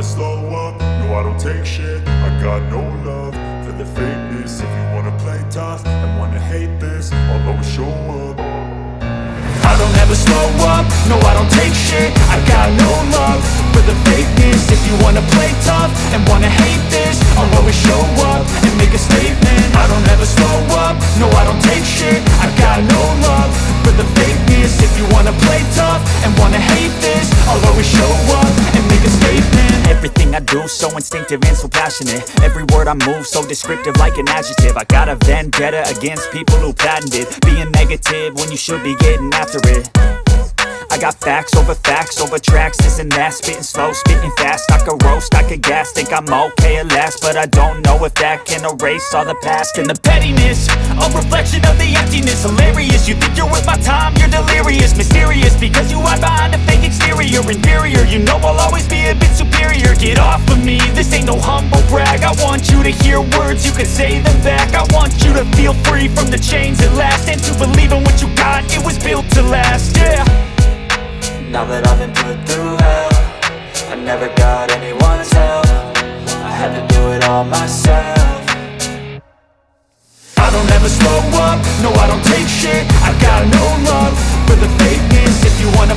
slow up, no I don't take shit. I got no love for the fakeness. If you wanna play tough and wanna hate this, I'll always show up. I don't ever slow up, no I don't take shit. I got no love for the fakeness. If you wanna play tough and wanna hate this, I'll always show up and make a statement. I don't ever slow up, no I don't take shit. I got no love for the fakeness. If you wanna play tough and wanna hate this, I'll always show up and make a statement. Everything I do so instinctive and so passionate. Every word I move so descriptive like an adjective. I got a vendetta against people who patented being negative when you should be getting after it. I got facts over tracks, this and that. Spitting slow, spitting fast, I could roast, I could gas. Think I'm okay at last, but I don't know if that can erase all the past. And the pettiness, a reflection of the emptiness. Hilarious, you think you're worth my time, you're delirious. Mysterious, because you hide behind a fake exterior. Inferior, you know I'll always be a bit superior. Get off of me, this ain't no humble brag. I want you to hear words, you can say them back. I want you to feel free from the chains at last, and to believe in what you got, it was built to last, yeah. Now that I've been put through hell, I never got anyone's help. I had to do it all myself. I don't ever slow up, no I don't take shit. I got no love for the fake